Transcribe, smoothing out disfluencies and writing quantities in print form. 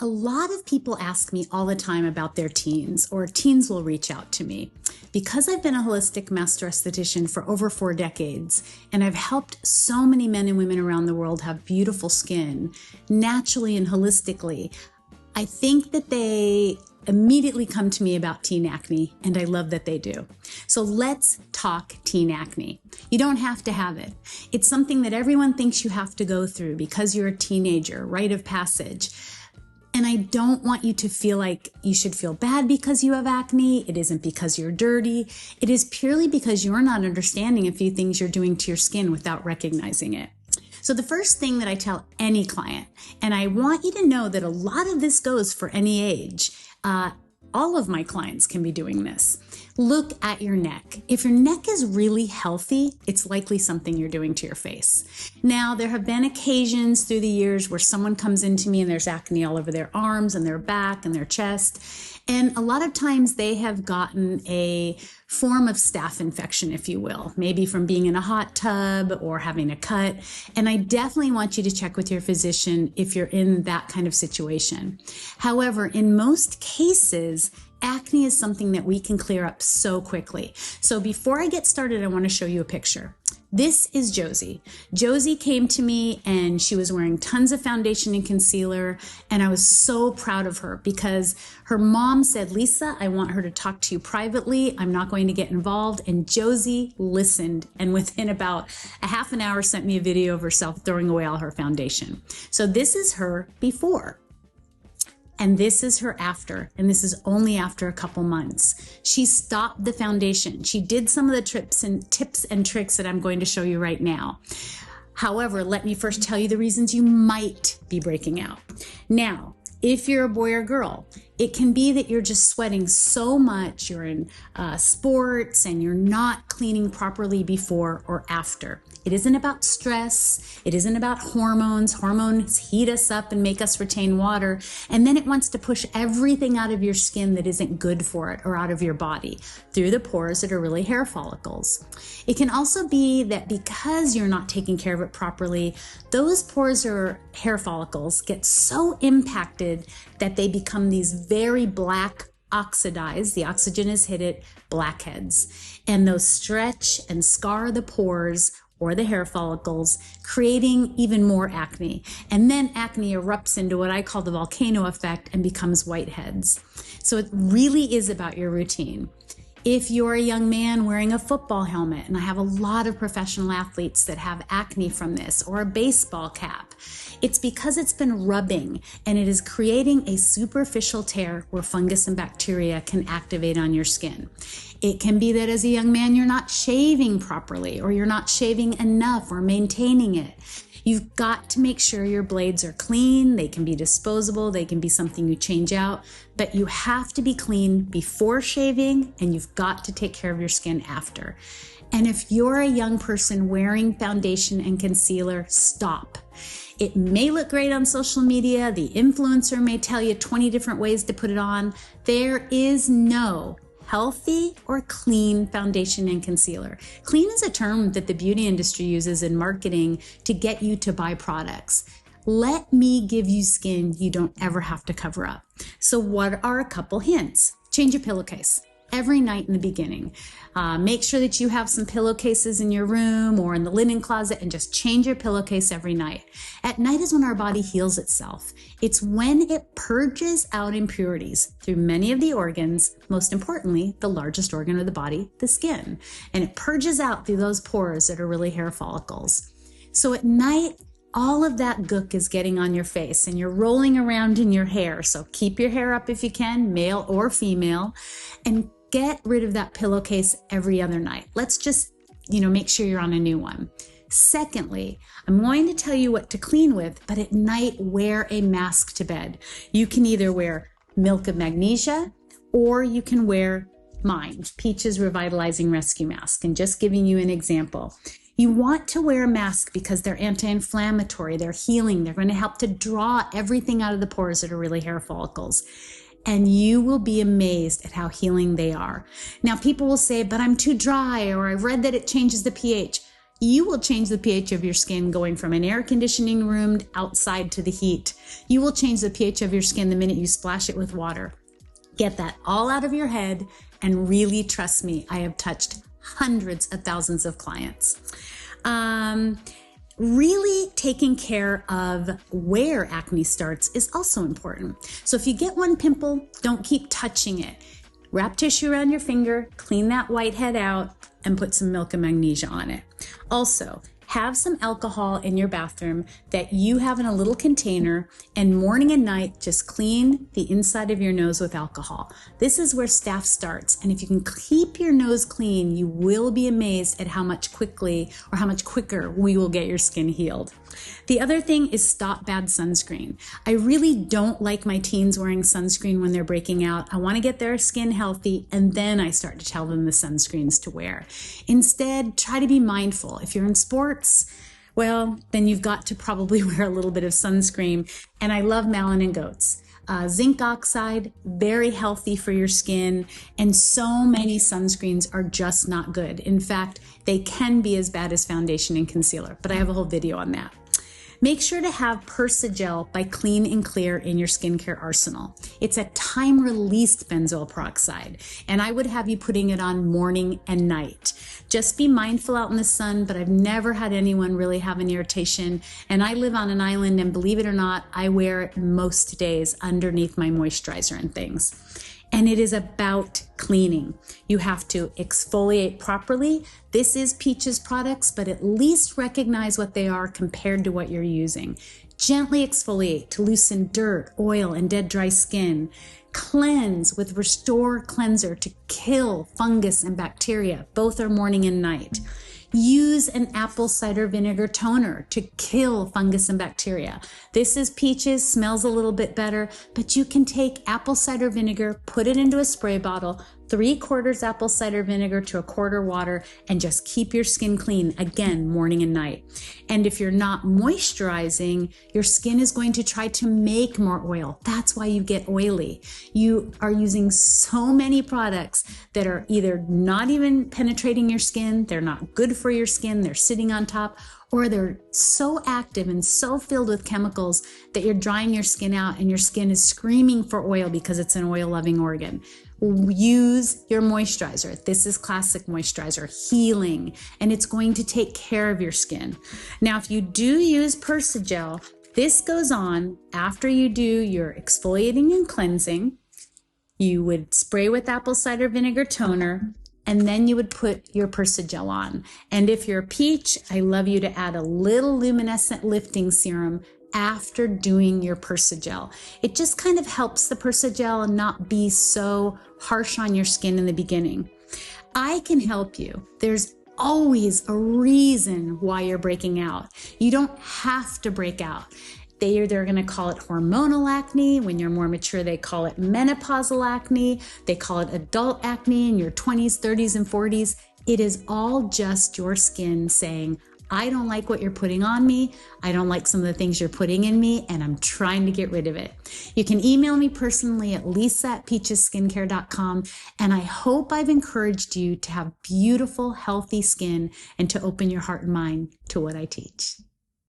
A lot of people ask me all the time about their teens, or teens will reach out to me. Because I've been a holistic master esthetician for over 4 decades, and I've helped so many men and women around the world have beautiful skin, naturally and holistically, I think that they immediately come to me about teen acne, and I love that they do. So let's talk teen acne. You don't have to have it. It's something that everyone thinks you have to go through because you're a teenager, rite of passage. And I don't want you to feel like you should feel bad because you have acne. It isn't because you're dirty. It is purely because you're not understanding a few things you're doing to your skin without recognizing it. So the first thing that I tell any client, and I want you to know that a lot of this goes for any age, all of my clients can be doing this. Look at your neck. If your neck is really healthy, it's likely something you're doing to your face. Now, there have been occasions through the years where someone comes into me and there's acne all over their arms and their back and their chest. And a lot of times they have gotten a form of staph infection, if you will, maybe from being in a hot tub or having a cut. And I definitely want you to check with your physician if you're in that kind of situation. However, in most cases, acne is something that we can clear up so quickly. So before I get started, I want to show you a picture. This is Josie. Josie came to me and she was wearing tons of foundation and concealer, and I was so proud of her because her mom said, "Lisa, I want her to talk to you privately. I'm not going to get involved." And Josie listened, and within about a half an hour sent me a video of herself throwing away all her foundation. So this is her before. And this is her after, and this is only after a couple months. She stopped the foundation. She did some of the tips and tricks that I'm going to show you right now. However, let me first tell you the reasons you might be breaking out. Now, if you're a boy or girl, it can be that you're just sweating so much, you're in sports, and you're not cleaning properly before or after. It isn't about stress. It isn't about hormones. Hormones heat us up and make us retain water. And then it wants to push everything out of your skin that isn't good for it or out of your body through the pores that are really hair follicles. It can also be that because you're not taking care of it properly, those pores or hair follicles get so impacted that they become these very black oxidized, the oxygen has hit it, blackheads. And those stretch and scar the pores or the hair follicles, creating even more acne. And then acne erupts into what I call the volcano effect and becomes whiteheads. So it really is about your routine. If you're a young man wearing a football helmet, and I have a lot of professional athletes that have acne from this, or a baseball cap, it's because it's been rubbing and it is creating a superficial tear where fungus and bacteria can activate on your skin. It can be that as a young man, you're not shaving properly, or you're not shaving enough or maintaining it. You've got to make sure your blades are clean. They can be disposable. They can be something you change out, but you have to be clean before shaving, and you've got to take care of your skin after. And if you're a young person wearing foundation and concealer, stop. It may look great on social media. The influencer may tell you 20 different ways to put it on. There is no healthy or clean foundation and concealer. Clean is a term that the beauty industry uses in marketing to get you to buy products. Let me give you skin you don't ever have to cover up. So what are a couple hints? Change your pillowcase every night in the beginning. Make sure that you have some pillowcases in your room or in the linen closet, and just change your pillowcase every night. At night is when our body heals itself. It's when it purges out impurities through many of the organs, most importantly, the largest organ of the body, the skin. And it purges out through those pores that are really hair follicles. So at night, all of that gook is getting on your face and you're rolling around in your hair. So keep your hair up if you can, male or female, and get rid of that pillowcase every other night. Let's just, make sure you're on a new one. Secondly, I'm going to tell you what to clean with, but at night, wear a mask to bed. You can either wear Milk of Magnesia, or you can wear mine, Peach's Revitalizing Rescue Mask. And just giving you an example. You want to wear a mask because they're anti-inflammatory, they're healing, they're going to help to draw everything out of the pores that are really hair follicles. And you will be amazed at how healing they are. Now, people will say, but I'm too dry, or I read that it changes the pH. You will change the pH of your skin going from an air conditioning room outside to the heat. You will change the pH of your skin the minute you splash it with water. Get that all out of your head, and really trust me, I have touched hundreds of thousands of clients. Really taking care of where acne starts is also important. So if you get one pimple, don't keep touching it. Wrap tissue around your finger, clean that whitehead out, and put some milk and magnesia on it. Also, have some alcohol in your bathroom that you have in a little container, and morning and night, just clean the inside of your nose with alcohol. This is where staph starts. And if you can keep your nose clean, you will be amazed at how much quicker we will get your skin healed. The other thing is stop bad sunscreen. I really don't like my teens wearing sunscreen when they're breaking out. I want to get their skin healthy, and then I start to tell them the sunscreens to wear. Instead, try to be mindful. If you're in sports, well, then you've got to probably wear a little bit of sunscreen. And I love Malin and Goats. Zinc oxide, very healthy for your skin, and so many sunscreens are just not good. In fact, they can be as bad as foundation and concealer, but I have a whole video on that. Make sure to have Persagel by Clean and Clear in your skincare arsenal. It's a time-released benzoyl peroxide, and I would have you putting it on morning and night. Just be mindful out in the sun, but I've never had anyone really have an irritation, and I live on an island, and believe it or not, I wear it most days underneath my moisturizer and things. And it is about cleaning. You have to exfoliate properly. This is Peach's products, but at least recognize what they are compared to what you're using. Gently exfoliate to loosen dirt, oil, and dead dry skin. Cleanse with Restore Cleanser to kill fungus and bacteria. Both are morning and night. Use an apple cider vinegar toner to kill fungus and bacteria. This is Peaches, smells a little bit better, but you can take apple cider vinegar, put it into a spray bottle, 3/4 apple cider vinegar to 1/4 water, and just keep your skin clean, again, morning and night. And if you're not moisturizing, your skin is going to try to make more oil. That's why you get oily. You are using so many products that are either not even penetrating your skin, they're not good for your skin, they're sitting on top, or they're so active and so filled with chemicals that you're drying your skin out and your skin is screaming for oil because it's an oil-loving organ. Use your moisturizer. This is classic moisturizer, healing, and it's going to take care of your skin. Now, if you do use Persagel, this goes on after you do your exfoliating and cleansing. You would spray with apple cider vinegar toner, and then you would put your Persagel on. And if you're a peach, I love you to add a little luminescent lifting serum after doing your Persagel. It just kind of helps the Persagel not be so harsh on your skin in the beginning. I can help you. There's always a reason why you're breaking out. You don't have to break out. They're going to call it hormonal acne. When you're more mature, they call it menopausal acne. They call it adult acne in your 20s, 30s, and 40s. It is all just your skin saying, I don't like what you're putting on me. I don't like some of the things you're putting in me, and I'm trying to get rid of it. You can email me personally at lisa@peachesskincare.com, and I hope I've encouraged you to have beautiful, healthy skin and to open your heart and mind to what I teach.